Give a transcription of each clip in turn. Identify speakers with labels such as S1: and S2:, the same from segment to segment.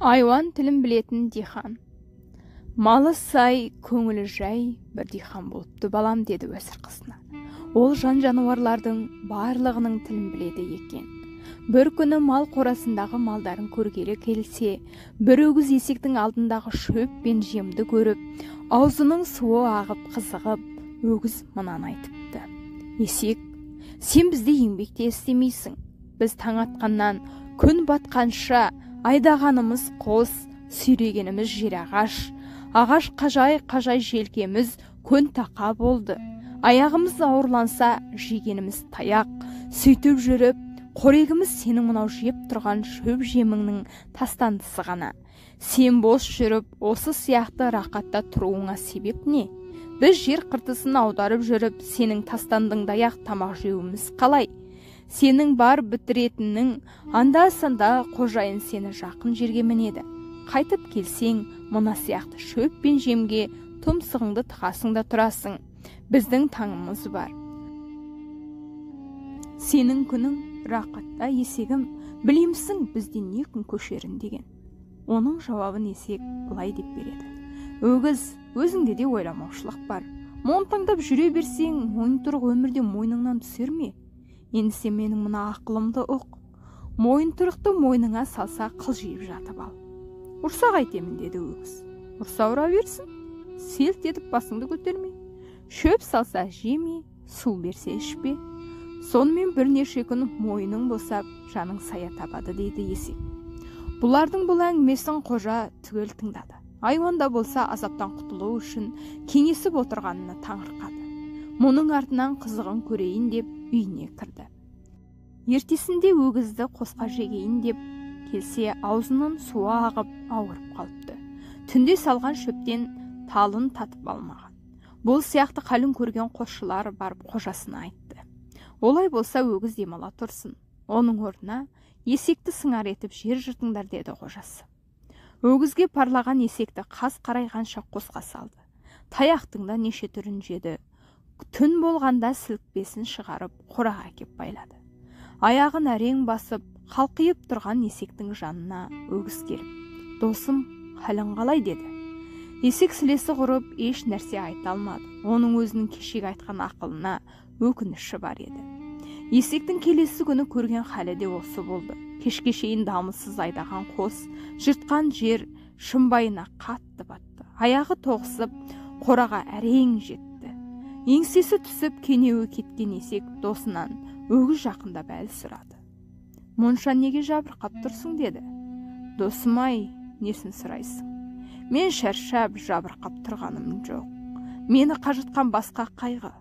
S1: Айуан тілін білетін дихан. Малы сай, көңілі жай бір дихан болыпты балам, деді өсір қызына. Ол жан-жануарлардың барлығының тілін біледі екен. Бір күні мал қорасындағы малдарын көргелі келсе, бір өгіз есектің алдындағы шөп пен жемді көріп, аузының суы ағып қызығып, өгіз мынаны айтыпты: есек, сен бізде еңбекте істемейсің. Біз таң атқаннан күн батқанша айдағанымыз қос, сүйрегеніміз жер ағаш. Ағаш қажай желкеміз көн тақа болды. Аяғымыз ауырланса жегеніміз таяқ. Сөйтіп жүріп, қорегіміз сенің мынау жеп тұрған шөп жеміңнің тастандысы ғана. Сен бос жүріп, осы сияқты рақатта тұруыңа себеп не? Біз жер қыртысын аударып жүріп, сенің тастандыңдай-ақ тамақ жеуіміз қалай? Сенің бар бітіретінің анда-санда қожайын сені жақын жерге мінеді. Қайтып келсең, мына сияқты шөп пен жемге тұмсығыңды тығасың да тұрасың. Біздің таңымыз бар. Сенің күнің рақатта, есегім, білемісің бізден не күн көшерін деген. Оның жауабын есек былай деп береді: өгіз, өзіңде де ойламаушылық бар. Монтаңдап жүре берсең, мойынтұрық өмірде мойныңнан түсер ме? Енді сен менің мына ақылымды ұқ. Мойынтұрықты мойныңа салса қылжиып жатып ал. Ұрса қайтемін, деді өгіз. Ұрса ұра берсін, селт етіп басыңды көтерме. Шөп салса жеме, су берсе ішпе. Сонымен бірнеше күн мойының босап, жаның сая табады, дейді есек. Бұлардың бұл әңгімесін қожа түгел тыңдады. Айуан да болса азаптан құтылу үшін кеңесіп отырғанына таңырқады. Мұның артынан қызығын көрейін деп үйіне кірді. Ертесінде өгізді қосқа жегейін деп келсе, аузынан суы ағып ауырып қалыпты. Түнде салған шөптен талын татып алмаған. Бұл сияқты қалын көрген қосшылар барып қожасына айтты: олай болса өгіз демала тұрсын. Оның орнына есекті сыңар етіп жер жыртыңдар, деді қожасы. Өгізге парлаған есекті қас қарайғанша қосқа салды. Таяқтың да неше түрін жеді. Түн болғанда сілікпесін шығарып қораға әкеп байлады. Аяғын әрең басып, қалқиып тұрған есектің жанына өгіз келіп: досым, халің қалай, деді. Есек сілесі құрып, еш нәрсе айта алмады. Оның өзінің кешегі айтқан ақылына өкініші бар еді. Есектің келесі күні көрген халі де осы болды. Кешке шейін дамылсыз айдаған қос, жыртқан жер шымбайына қатты батты. Аяғы тоғысып, қораға әрең жетті. Еңсесі түсіп, кенеуі кеткен есек досынан өгіз жақындап әл сұрады: мұнша неге жабырқап тұрсың, деді. Досым-ай, несін сұрайсың? Мен шаршап жабырқап тұрғаным жоқ. Мені қажытқан басқа қайғы.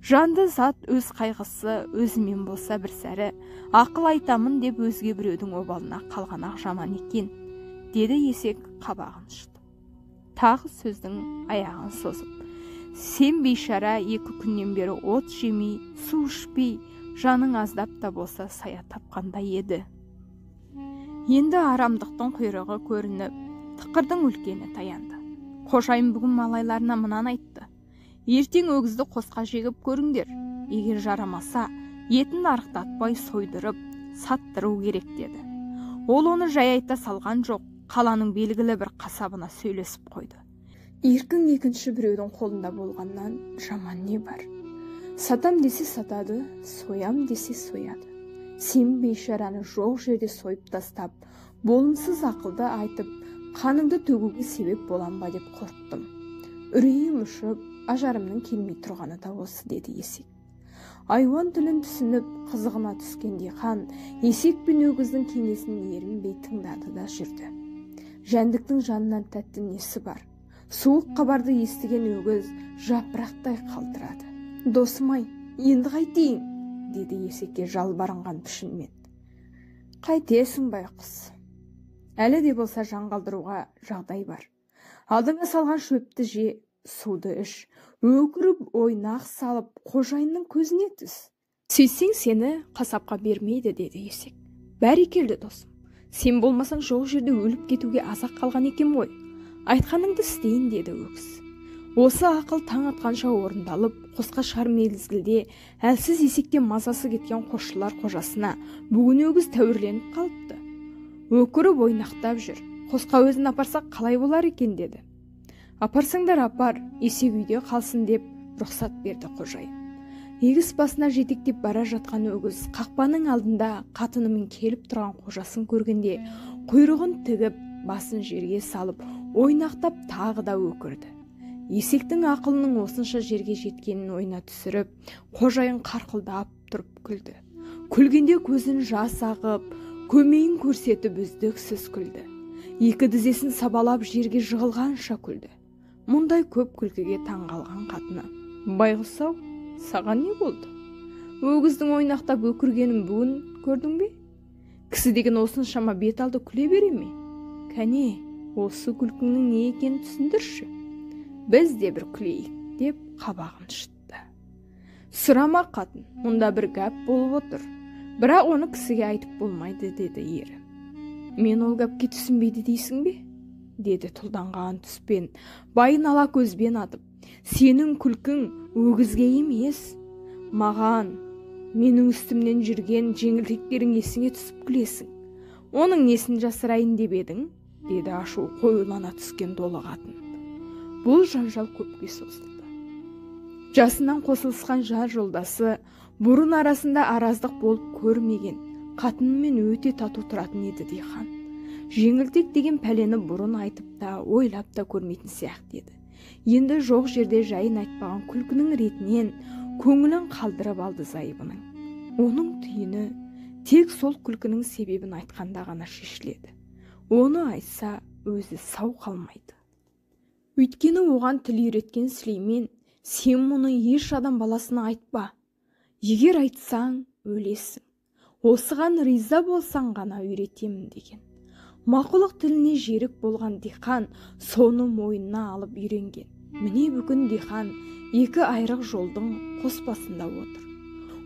S1: Жанды зат өз қайғысы өзімен болса бір сәрі, ақыл айтамын деп өзге біреудің обалына қалған-ақ жаман екен, деді есек қабағын шытып. Тағы сөздің аяғын созып: сен бейшара 2 күннен бері от жемей, су ішпей, жаның аздап та болса сая тапқандай еді. Енді арамдықтың құйрығы көрініп, тықырдың үлкені таянды. Қожайын бүгін малайларына мынаны айтты: ертең өгізді қосқа жегіп көріңдер. Егер жарамаса, етін арықтатпай сойдырып, саттыру керек, деді. Ол оны жай айта салған жоқ, қаланың белгілі бір қасабына сөйлесіп қойды. Еркін екінші біреудің қолында болғаннан жаман не бар? Сатам десе сатады, соям десе сояды. Сен бейшараны жоқ жерде сойып тастап, болымсыз ақылды айтып, қаныңды төгуге себеп болам ба деп қорықтым. Үрейім ұшып, ажарымның келмей тұрғаны да осы, деді есек. Айуан тілін түсініп, қызығына түскен дихан есек пен өгіздің кеңесін ерінбей тыңдады да жүрді. Жәндіктің жанынан тәтті несі бар? Суық хабарды естіген өгіз жапырақтай қалтырады. Досым-ай, енді қайтейін, деді есекке жалбарынған пішінмен. Қайтесің байқұс. Әлі де болса жан қалдыруға жағдай бар. Алдыңа салған шөпті же, суды іш, өкіріп ойнақ салып қожайынның көзіне түс. Сөйтсең сені қасапқа бермейді, деді есек. Бәрекелді досым. Сен болмасаң жоқ жерде өліп кетуге азақ қалған екен ғой. Айтқаныңды істейін, деді өгіз. Осы ақыл таң атқанша орындалып, қосқа шығар мезгілде әлсіз есектен мазасы кеткен қосшылар қожасына бүгін өгіз тәуірленіп қалыпты. өкіріп ойнақтап жүр. Қосқа өзін апарсақ қалай болар екен деді. Апарсаңдар апар, есек үйде қалсын деп рұқсат берді қожайын. Егіс басына жетектеп бара жатқан өгіз қақпаның алдында қатынымен келіп тұрған қожасын көргенде құйрығын тігіп, басын жерге салып, ойнақтап тағы да өкірді. Есектің ақылының осынша жерге жеткенін ойына түсіріп, қожайын қарқылдап тұрып күлді. Күлгенде көзін жас ағып, көмейін көрсетіп үздіксіз күлді. Екі тізесін сабалап жерге жығылғанша күлді. Мұндай көп күлкіге таңғалған қатыны: байғұс-ау, саған не болды? Өгіздің ойнақтап өкіргенін бүгін көрдің бе? Кісі деген осыншама бет алды күле бере ме? Кәне, осы күлкіңнің не екенін түсіндірші. Біз де бір күлейік деп қабағын шытты. Сұрама қатын, мұнда бір гәп болып отыр. Бірақ оны кісіге айтып болмайды, деді ері. Мен ол гәпке түсінбейді дейсің бе? Деді тұлданған түспен, байын ала көзбен атып. Сенің күлкің өгізге емес, маған, менің үстімнен жүрген жеңілтектерің есіңе түсіп күлесің. Оның несін жасырайын деп едің? Деді ашу қоюлана түскен долы қатын. Бұл жанжал көпке созылды. Жасынан қосылысқан жар жолдасы бұрын арасында араздық болып көрмеген, қатынымен өте тату тұратын еді диқан. Жеңілтек деген пәлені бұрын айтып та, ойлап та көрмейтін сияқты еді. Енді жоқ жерде жайын айтпаған күлкінің ретінен көңілін қалдырып алды зайыбының. Оның түйіні тек сол күлкінің себебін айтқанда ғана шешіледі. Оны айтса, өзі сау қалмайды. Өйткені оған тіл үйреткен Сүлеймен: сен мұны еш адам баласына айтпа. Егер айтсаң, өлесің. Осыған риза болсаң ғана үйретемін деген. Мақұлық тіліне жерік болған диқан соны мойнына алып үйренген. Міне бүгін диқан екі айрық жолдың қоспасында отыр.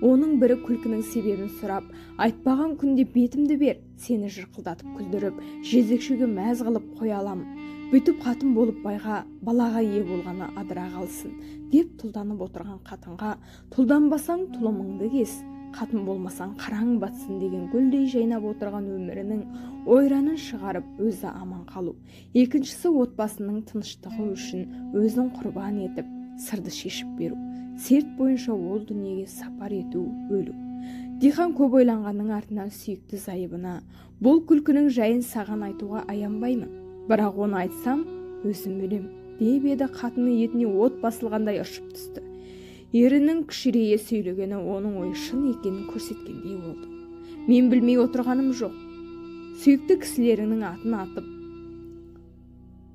S1: Оның бірі күлкінің себебін сұрап, айтпаған күнде бетімді бер, сені жырқылдатып күлдіріп, жезекшеге мәз қылып қоя аламын. Бүйтіп қатын болып байға, балаға ие болғаны адыра қалсын, деп тұлданып отырған қатынға: тұлданбасаң тұлымыңды кес, қатын болмасаң қараң батсын деген гүлдей жайнап отырған өмірінің ойранын шығарып өзі аман қалу. Екіншісі отбасының тыныштығы үшін өзін құрбан етіп, сырды шешіп беру. Серт бойынша ол дүниеге сапар ету, өлу. Диқан көп ойланғанның артынан сүйікті зайыбына: бұл күлкінің жайын саған айтуға аянбаймын, бірақ оны айтсам, өзім өлем, деп еді. Қатыны етіне от басылғандай ыршып түсті. Ерінің кішірейе сөйлегені оның ойы шын екенін көрсеткендей болды. Мен білмей отырғаным жоқ. Сүйікті кісілерінің атын атып,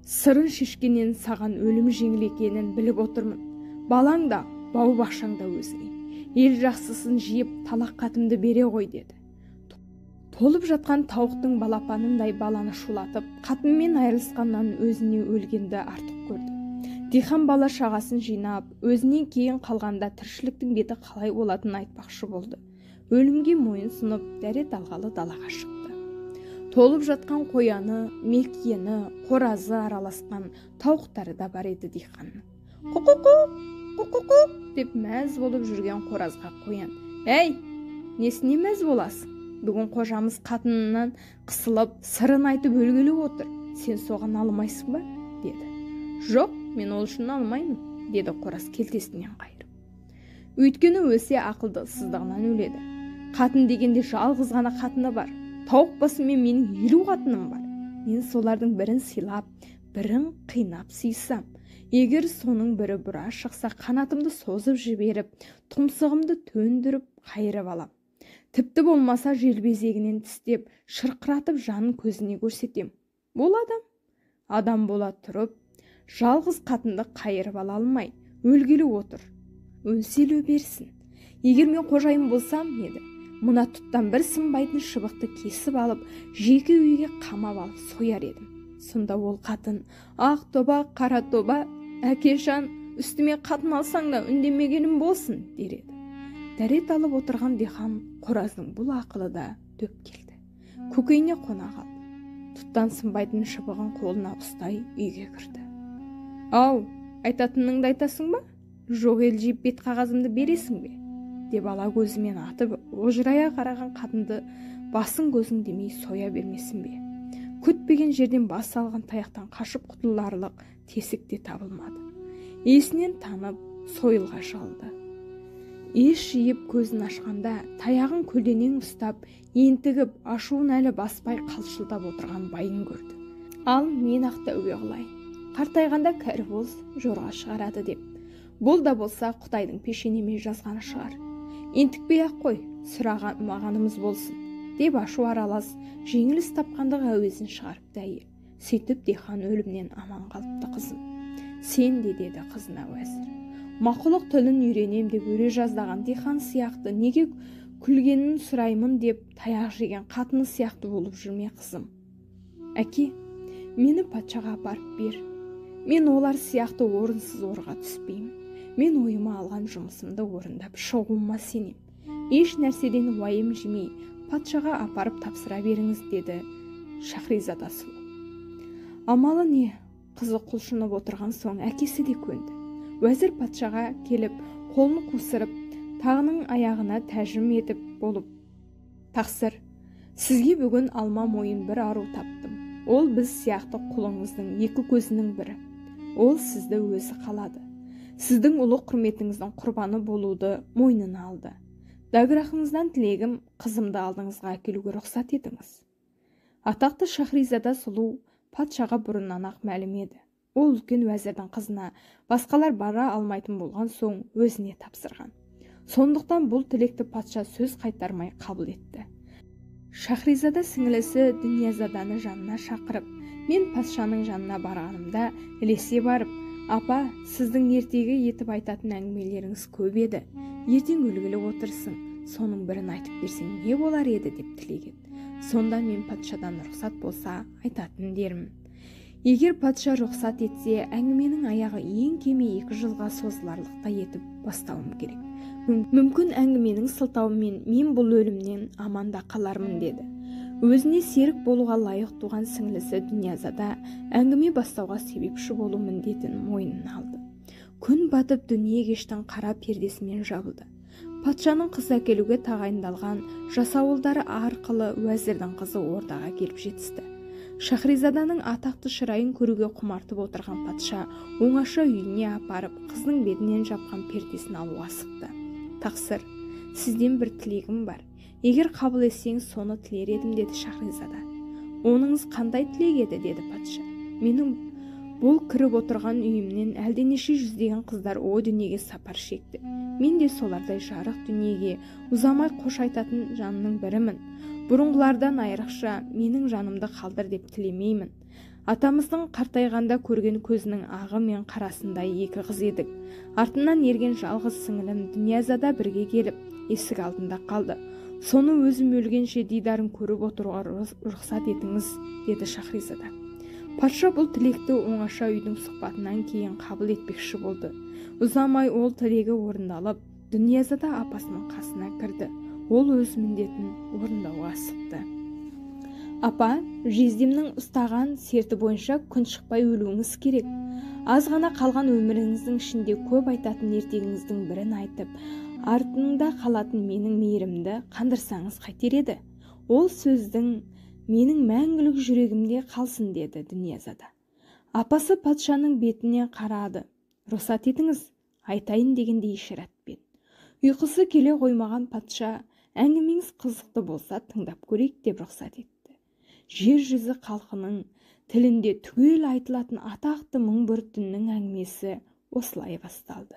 S1: сырын шешкеннен саған өлім жеңіл екенін біліп отырмын. Балаң да, бау бақшаң да өзіңе. Ел жақсысын жиып, талақ қатымды бере ғой, деді. Толып жатқан тауықтың балапанындай баланы шулатып, қатынмен айырылысқаннан өзіне өлгенді артық көрді. Диқан бала шағасын жинап, өзінен кейін қалғанда тіршіліктің беті қалай болатынын айтпақшы болды. Өлімге мойын сұнып, дәрет алғалы далаға шықты. Толып жатқан қояны, мекиені, қоразы араласқан тауықтары да бар еді диқанның. Құқ-құқ, құқ-құқ деп мәз болып жүрген қоразға қоян: әй, несіне мәз боласың? Бүгін қожамыз қатынынан қысылып, сырын айтып өлгелі отыр. Сен соған алмайсың ба? Деді. Жоқ, мен ол үшін алмаймын, деді қораз келтесінен қайырып. Өйткені өсе ақылды сыздығынан өледі. Қатын дегенде жалғыз ғана қатыны бар. Тауық басымен менің 50 қатыным бар. Мен солардың бірін сыйлап, бірін қинап сыйсам, егер соның бірі бұра шықса, қанатымды созып жіберіп, тұмсығымды төндіріп қайырып алам. Тіпті болмаса желбезегінен тістеп, шырқыратып жанын көзіне көрсетем. Бол адам бола тұрып, жалғыз қатынды қайырып ала алмай, өлгелі отыр. Өлселі берсін. Егер мен қожайын болсам еді, мына тұттан бір сынбайтын шыбықты кесіп алып, жеке үйге қамап алып сояр едім. Сонда ол қатын: ақ тоба, қара тоба, әкешан, үстіме қатын алсаң да үндемегенім болсын, дер еді. Дәрет алып отырған диқан қораздың бұл ақылы да дөп келді. Көкейіне қона қалды. Тұттан сынбайтын шыбығын қолына ұстай үйге кірді. Ау, айтатыныңды айтасың ба? Жоқ елжиіп бет қағазымды бересің бе? Деп ала көзімен атып, ожырая қараған қатынды басын көзің демей соя бермесін бе? Күтпеген жерден бас салған таяқтан қашып құтыларлық тесік те табылмады. Есінен танып сойылға шалды. Ес жиып көзін ашқанда таяғын көлденең ұстап, ентігіп, ашуын әлі баспай қалшылдап отырған байын көрді. Ал мен ақ тәубе қылайын, қартайғанда кәрі боз жорға шығарады деп. Бұл да болса Құдайдың пешенеме жазғаны шығар. Ентікпей ақ қой, сұрағанымыз болсын деп ашу аралас жеңіліс тапқандық әуезін шығарыпты әйел. Сөйтіп дихан өлімнен аман қалыпты қызым. Сен де, деді қызына уәзір. Мақұлық тілін үйренем деп өре жаздаған дихан сияқты неге күлгенін сұраймын деп таяқ жеген қатыны сияқты болып жүрме қызым. Әке, мені патшаға апарып бер. Мен олар сияқты орынсыз орға түспеймін. Мен ойыма алған жұмысымды орындап шығуыма сенем. Еш нәрседен уайым жемей патшаға апарып тапсыра беріңіз, деді Шахризада сұлу. Амалы не? Қызы құлшынып отырған соң әкесі де көнді. Уәзір патшаға келіп, қолын қусырып, тағының аяғына тәжім етіп болып: Тақсыр, сізге бүгін алма мойын бір ару таптым. Ол біз сияқты құлыңыздың екі көзінің бірі. Ол сізді өзі қалады. Сіздің ұлы құрметіңіздің құрбаны болуды мойнына алды. Дәграхыңыздан тілегім, қызымды алдыңызға әкелуге рұқсат етіңіз. Атақты Шахризада сұлу патшаға бұрыннан ақ мәлім еді. Ол үлкен уәзірдің қызына басқалар бара алмайтын болған соң өзіне тапсырған. Сондықтан бұл тілекті патша сөз қайтармай қабыл етті. Шахризада сіңілісі Дүниязаданы жанына шақырып, мен патшаның жанына барғанымда ілесе барып: Апа, сіздің ертегі етіп айтатын әңгімелеріңіз көп еді. Ертең өлгілі отырсын, соның бірін айтып берсең не болар еді деп тілеген. Сонда мен патшадан рұқсат болса айтатын дермін. Егер патша рұқсат етсе, әңгіменің аяғы ең кеме 2 жылға созыларлықтай етіп бастауым керек. Мүмкін әңгіменің сылтауымен мен бұл өлімнен аманда қалармын, деді. Өзіне серік болуға лайық туған сіңлісі Дүниязада әңгіме бастауға себепші болу міндетін мойнына алды. Күн батып дүние кештің қара пердесімен жабылды. Патшаның қыз әкелуге тағайындалған жасауылдары арқылы уәзірдің қызы ордаға келіп жетісті. Шахризаданың атақты шырайын көруге құмартып отырған патша оңаша үйіне апарып, қыздың бетінен жапқан пердесін алуға асықты. Тақсыр, сізден бір тілегім бар. Егер қабыл етсеңіз, соны тілер едім, деді Шахризада. Оныңыз қандай тілек еді, деді патша. Менің бұл кіріп отырған үйімнен әлденеше жүздеген қыздар о дүниеге сапар шекті. Мен де солардай жарық дүниеге ұзамай қош айтатын жанның бірімін. Бұрынғылардан айрықша менің жанымды қалдыр деп тілемеймін. Атамыздың қартайғанда көрген көзінің ағы мен қарасындай 2 қыз едік. Артынан ерген жалғыз сіңілім Дүниязада бірге келіп, есік алдында қалды. Соны өзім өлгенше дидарын көріп отыруға рұқсат етіңіз, деді Шахризада. Патша бұл тілекті оңаша үйдің сұхбатынан кейін қабыл етпекші болды. Ұзамай ол тілегі орындалып, Дүниязада апасының қасына кірді. Ол өз міндетін орындауға асықты. Апа, жездемнің ұстаған серті бойынша күн шықпай өлуіңіз керек. Аз ғана қалған өміріңіздің ішінде көп айтатын ертегіңіздің бірін айтып, артыңда қалатын менің мейірімді қандырсаңыз қайтер еді? Ол сөздің менің мәңгілік жүрегімде қалсын, деді Дүниязада. Апасы патшаның бетіне қарады. Рұқсат етіңіз, айтайын дегенде ишаратпен. Ұйқысы келе қоймаған патша, әңгімеңіз қызықты болса тыңдап көрейік деп рұқсат етті. Жер жүзі халқының тілінде түгел айтылатын атақты мың бір түннің әңгімесі осылай басталды.